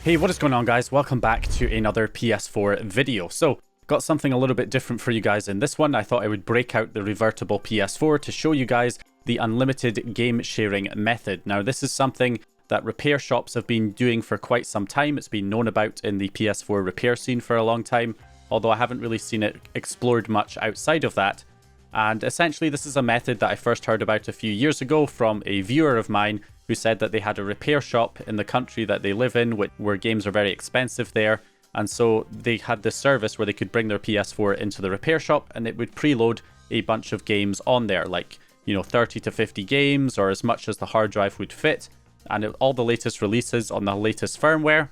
Hey, what is going on, guys? Welcome back to another PS4 video. So, got something a little bit different for you guys in this one. I thought I would break out the revertible PS4 to show you guys the unlimited game sharing method. Now, this is something that repair shops have been doing for quite some time. It's been known about in the PS4 repair scene for a long time, although I haven't really seen it explored much outside of that. And essentially, this is a method that I first heard about a few years ago from a viewer of mine who said that they had a repair shop in the country that they live in, where games are very expensive there. And so they had this service where they could bring their PS4 into the repair shop and it would preload a bunch of games on there, like, 30 to 50 games or as much as the hard drive would fit. And all the latest releases on the latest firmware,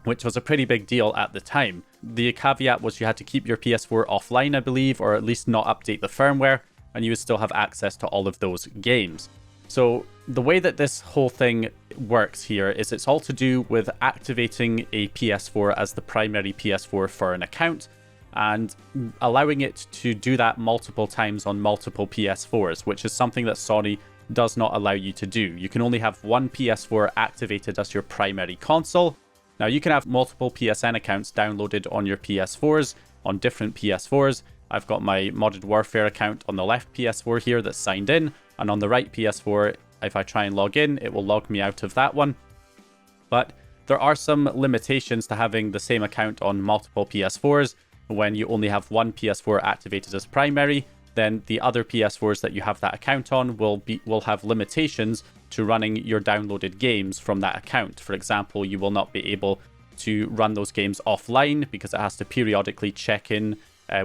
which was a pretty big deal at the time. The caveat was you had to keep your PS4 offline, I believe, or at least not update the firmware, and you would still have access to all of those games. So the way that this whole thing works here is it's all to do with activating a PS4 as the primary PS4 for an account and allowing it to do that multiple times on multiple PS4s, which is something that Sony does not allow you to do. You can only have one PS4 activated as your primary console. Now, you can have multiple PSN accounts downloaded on your PS4s, on different PS4s. I've got my Modded Warfare account on the left PS4 here that's signed in, and on the right PS4, if I try and log in, it will log me out of that one. But there are some limitations to having the same account on multiple PS4s. When you only have one PS4 activated as primary, then the other PS4s that you have that account on will have limitations to running your downloaded games from that account. For example, you will not be able to run those games offline because it has to periodically check in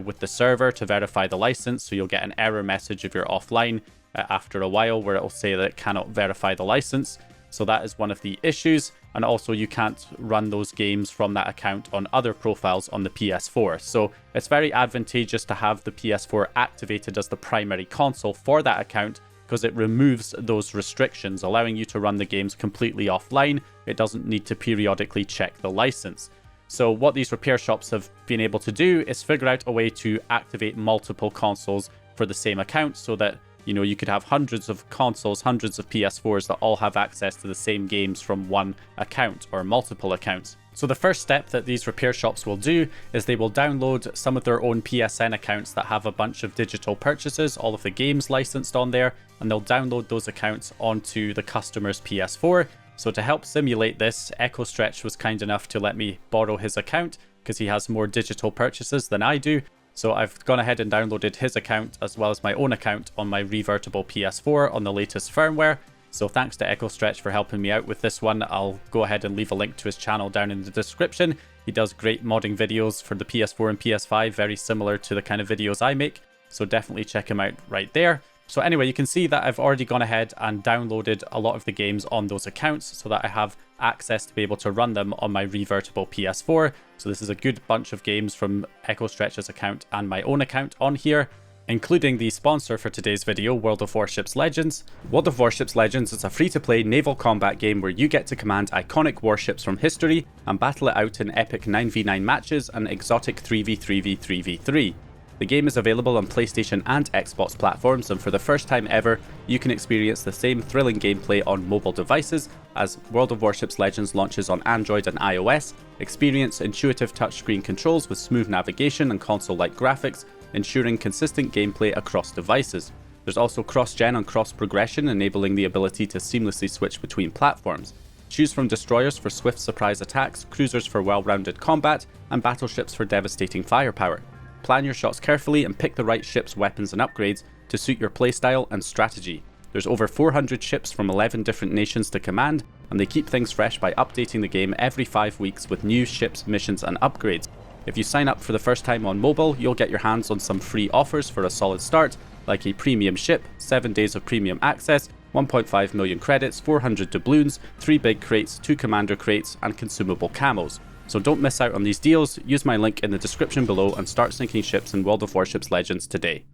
with the server to verify the license. So you'll get an error message if you're offline after a while where it will say that it cannot verify the license. So that is one of the issues. And also you can't run those games from that account on other profiles on the PS4. So it's very advantageous to have the PS4 activated as the primary console for that account because it removes those restrictions, allowing you to run the games completely offline. It doesn't need to periodically check the license. So what these repair shops have been able to do is figure out a way to activate multiple consoles for the same account so that you could have hundreds of consoles, hundreds of PS4s that all have access to the same games from one account or multiple accounts. So the first step that these repair shops will do is they will download some of their own PSN accounts that have a bunch of digital purchases, all of the games licensed on there, and they'll download those accounts onto the customer's PS4. So to help simulate this, EchoStretch was kind enough to let me borrow his account because he has more digital purchases than I do. So I've gone ahead and downloaded his account as well as my own account on my revertible PS4 on the latest firmware. So thanks to EchoStretch for helping me out with this one. I'll go ahead and leave a link to his channel down in the description. He does great modding videos for the PS4 and PS5, very similar to the kind of videos I make. So definitely check him out right there. So anyway, you can see that I've already gone ahead and downloaded a lot of the games on those accounts so that I have access to be able to run them on my revertible PS4. So this is a good bunch of games from EchoStretch's account and my own account on here, including the sponsor for today's video, World of Warships Legends. World of Warships Legends is a free-to-play naval combat game where you get to command iconic warships from history and battle it out in epic 9v9 matches and exotic 3v3v3v3. The game is available on PlayStation and Xbox platforms, and for the first time ever, you can experience the same thrilling gameplay on mobile devices as World of Warships Legends launches on Android and iOS. Experience intuitive touchscreen controls with smooth navigation and console-like graphics, ensuring consistent gameplay across devices. There's also cross-gen and cross-progression, enabling the ability to seamlessly switch between platforms. Choose from destroyers for swift surprise attacks, cruisers for well-rounded combat, and battleships for devastating firepower. Plan your shots carefully and pick the right ships, weapons and upgrades to suit your playstyle and strategy. There's over 400 ships from 11 different nations to command, and they keep things fresh by updating the game every 5 weeks with new ships, missions and upgrades. If you sign up for the first time on mobile, you'll get your hands on some free offers for a solid start, like a premium ship, 7 days of premium access, 1.5 million credits, 400 doubloons, 3 big crates, 2 commander crates and consumable camos. So don't miss out on these deals. Use my link in the description below and start sinking ships in World of Warships Legends today.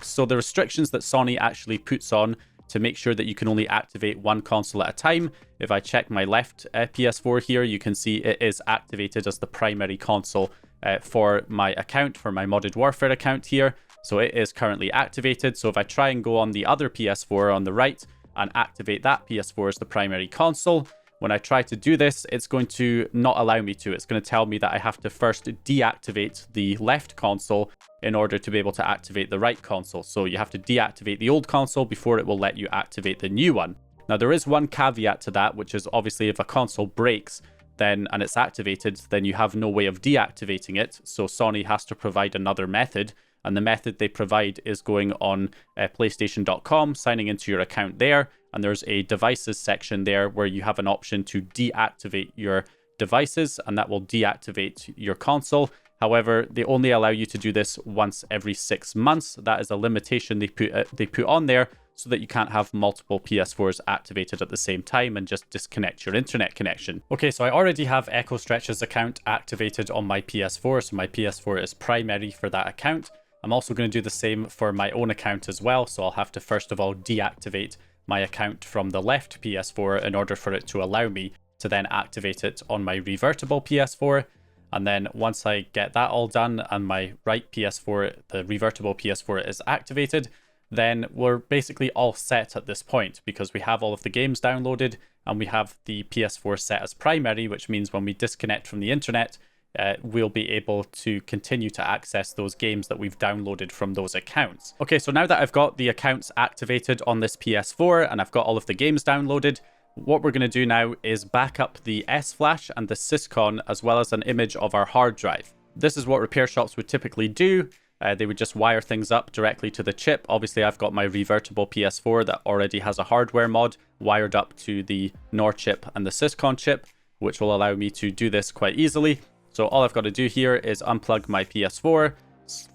So the restrictions that Sony actually puts on to make sure that you can only activate one console at a time. If I check my left PS4 here, you can see it is activated as the primary console for my account, for my Modded Warfare account here. So it is currently activated. So if I try and go on the other PS4 on the right and activate that PS4 as the primary console, when I try to do this, it's going to not allow me to. It's going to tell me that I have to first deactivate the left console in order to be able to activate the right console. So you have to deactivate the old console before it will let you activate the new one. Now, there is one caveat to that, which is obviously if a console breaks and it's activated, then you have no way of deactivating it. So Sony has to provide another method. And the method they provide is going on PlayStation.com, signing into your account there. And there's a devices section there where you have an option to deactivate your devices, and that will deactivate your console. However, they only allow you to do this once every 6 months. That is a limitation they put on there so that you can't have multiple PS4s activated at the same time and just disconnect your internet connection. Okay, so I already have Echo Stretch's account activated on my PS4, so my PS4 is primary for that account. I'm also going to do the same for my own account as well, so I'll have to first of all deactivate my account from the left PS4 in order for it to allow me to then activate it on my revertible PS4. And then once I get that all done and my right PS4, the revertible PS4 is activated, then we're basically all set at this point because we have all of the games downloaded and we have the PS4 set as primary, which means when we disconnect from the internet, we'll be able to continue to access those games that we've downloaded from those accounts. Okay, so now that I've got the accounts activated on this PS4 and I've got all of the games downloaded, what we're going to do now is back up the S-Flash and the Syscon as well as an image of our hard drive. This is what repair shops would typically do. They would just wire things up directly to the chip. Obviously, I've got my revertible PS4 that already has a hardware mod wired up to the NOR chip and the Syscon chip, which will allow me to do this quite easily. So all I've got to do here is unplug my PS4,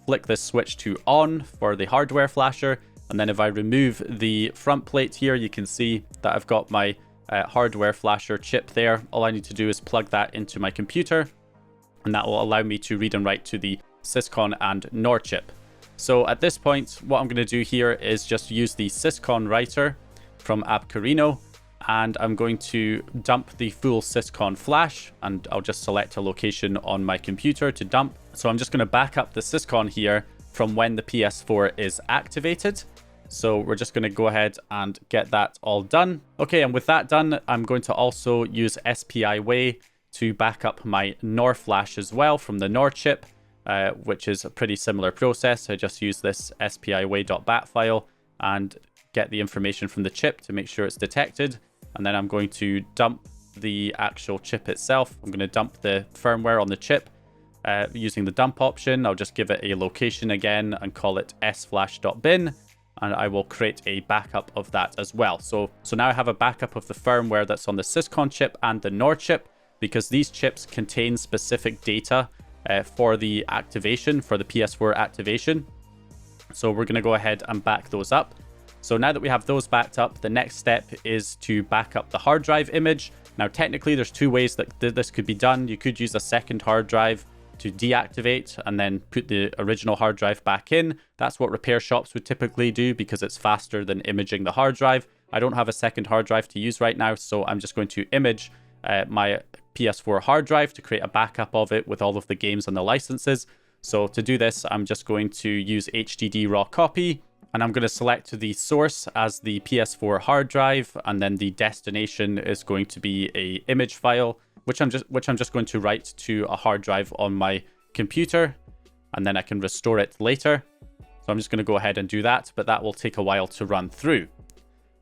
flick this switch to on for the hardware flasher, and then if I remove the front plate here, you can see that I've got my hardware flasher chip there. All I need to do is plug that into my computer, and that will allow me to read and write to the Syscon and NOR chip. So at this point, what I'm going to do here is just use the Syscon writer from AppCarino, and I'm going to dump the full Syscon flash, and I'll just select a location on my computer to dump. So I'm just going to back up the Syscon here from when the PS4 is activated. So we're just going to go ahead and get that all done. Okay, and with that done, I'm going to also use SPI Way to back up my NOR flash as well from the NOR chip, which is a pretty similar process. I just use this spiway.bat file and get the information from the chip to make sure it's detected. And then I'm going to dump the actual chip itself. I'm going to dump the firmware on the chip using the dump option. I'll just give it a location again and call it sflash.bin. And I will create a backup of that as well. So now I have a backup of the firmware that's on the Syscon chip and the NOR chip, because these chips contain specific data for the activation, for the PS4 activation. So we're going to go ahead and back those up. So now that we have those backed up, the next step is to back up the hard drive image. Now, technically, there's two ways that this could be done. You could use a second hard drive to deactivate and then put the original hard drive back in. That's what repair shops would typically do because it's faster than imaging the hard drive. I don't have a second hard drive to use right now, so I'm just going to image my PS4 hard drive to create a backup of it with all of the games and the licenses. So to do this, I'm just going to use HDD raw copy, and I'm going to select the source as the PS4 hard drive, and then the destination is going to be a image file, which I'm just going to write to a hard drive on my computer, and then I can restore it later. So I'm just going to go ahead and do that, but that will take a while to run through.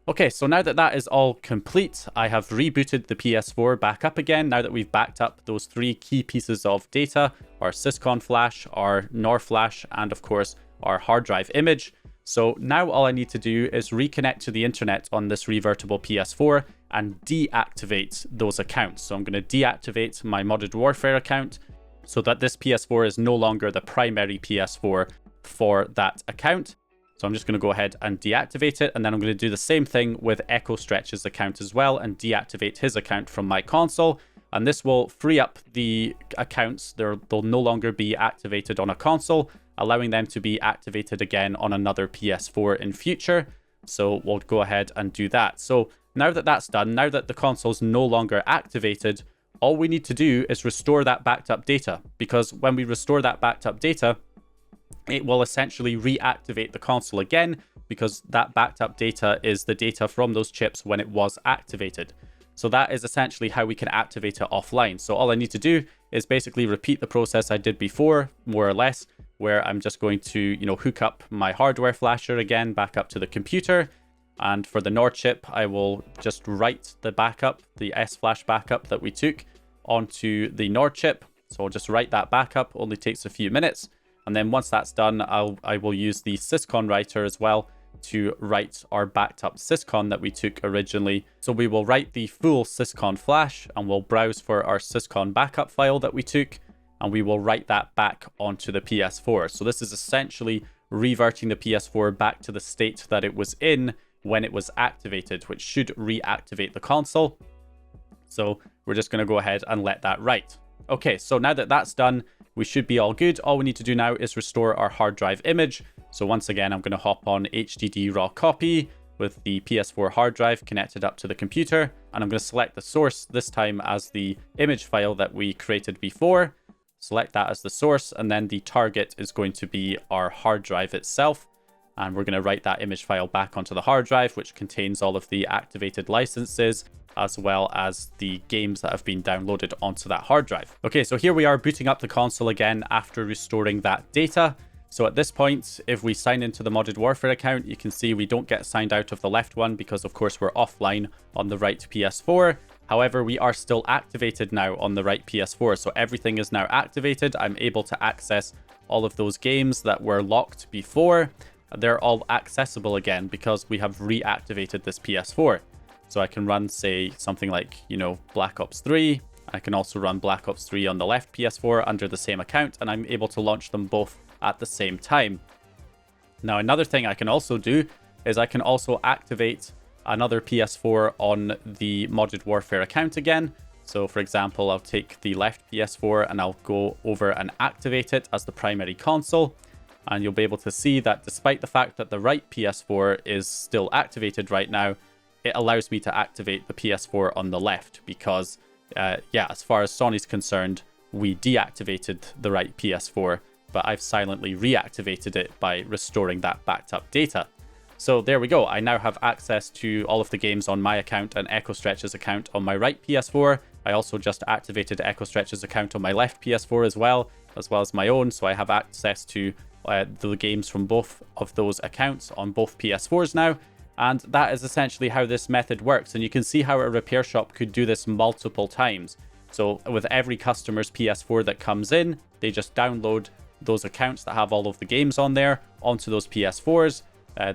Okay, so now that that is all complete, I have rebooted the PS4 back up again. Now that we've backed up those three key pieces of data, our Syscon flash, our NOR flash, and of course our hard drive image. So now all I need to do is reconnect to the internet on this revertible PS4 and deactivate those accounts. So I'm going to deactivate my Modded Warfare account so that this PS4 is no longer the primary PS4 for that account. So I'm just going to go ahead and deactivate it, and then I'm going to do the same thing with Echo Stretch's account as well and deactivate his account from my console. And this will free up the accounts. They'll no longer be activated on a console, allowing them to be activated again on another PS4 in future. So we'll go ahead and do that. So now that that's done, now that the console's no longer activated, all we need to do is restore that backed up data, because when we restore that backed up data, it will essentially reactivate the console again, because that backed up data is the data from those chips when it was activated. So that is essentially how we can activate it offline. So all I need to do is basically repeat the process I did before, more or less, where I'm just going to, hook up my hardware flasher again back up to the computer. And for the NOR chip, I will just write the backup, the S-Flash backup that we took onto the NOR chip. So I'll just write that backup, only takes a few minutes. And then once that's done, I will use the syscon writer as well to write our backed up syscon that we took originally. So we will write the full syscon flash and we'll browse for our syscon backup file that we took, and we will write that back onto the PS4. So this is essentially reverting the PS4 back to the state that it was in when it was activated, which should reactivate the console. So we're just going to go ahead and let that write. Okay, so now that that's done, we should be all good. All we need to do now is restore our hard drive image. So once again, I'm going to hop on HDD raw copy with the PS4 hard drive connected up to the computer. And I'm going to select the source this time as the image file that we created before. Select that as the source, and then the target is going to be our hard drive itself. And we're going to write that image file back onto the hard drive, which contains all of the activated licenses, as well as the games that have been downloaded onto that hard drive. Okay, so here we are booting up the console again after restoring that data. So at this point, if we sign into the Modded Warfare account, you can see we don't get signed out of the left one because of course we're offline on the right PS4. However, we are still activated now on the right PS4. So everything is now activated. I'm able to access all of those games that were locked before. They're all accessible again because we have reactivated this PS4. So I can run, say, something like, Black Ops 3. I can also run Black Ops 3 on the left PS4 under the same account, and I'm able to launch them both at the same time. Now, another thing I can also do is I can also activate another PS4 on the Modded Warfare account again. So for example, I'll take the left PS4 and I'll go over and activate it as the primary console. And you'll be able to see that despite the fact that the right PS4 is still activated right now, it allows me to activate the PS4 on the left because, as far as Sony's concerned, we deactivated the right PS4, but I've silently reactivated it by restoring that backed up data. So there we go. I now have access to all of the games on my account and EchoStretch's account on my right PS4. I also just activated EchoStretch's account on my left PS4 as well as my own. So I have access to the games from both of those accounts on both PS4s now. And that is essentially how this method works. And you can see how a repair shop could do this multiple times. So with every customer's PS4 that comes in, they just download those accounts that have all of the games on there onto those PS4s.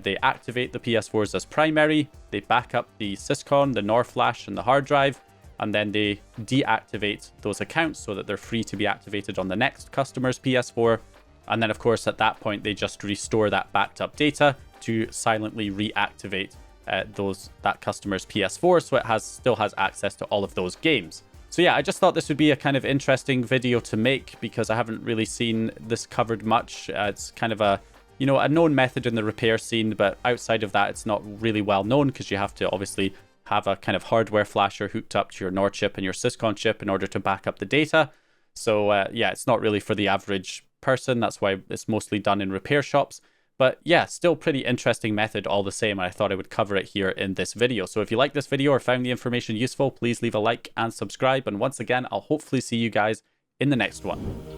They activate the PS4s as primary. They back up the syscon, the NOR flash, and the hard drive. And then they deactivate those accounts so that they're free to be activated on the next customer's PS4. And then, of course, at that point, they just restore that backed up data to silently reactivate that customer's PS4, so it still has access to all of those games. So yeah, I just thought this would be a kind of interesting video to make because I haven't really seen this covered much. It's kind of a known method in the repair scene, but outside of that, it's not really well known because you have to obviously have a kind of hardware flasher hooked up to your NOR chip and your syscon chip in order to back up the data. So yeah, it's not really for the average person. That's why it's mostly done in repair shops. But yeah, still pretty interesting method all the same, and I thought I would cover it here in this video. So if you like this video or found the information useful, please leave a like and subscribe. And once again, I'll hopefully see you guys in the next one.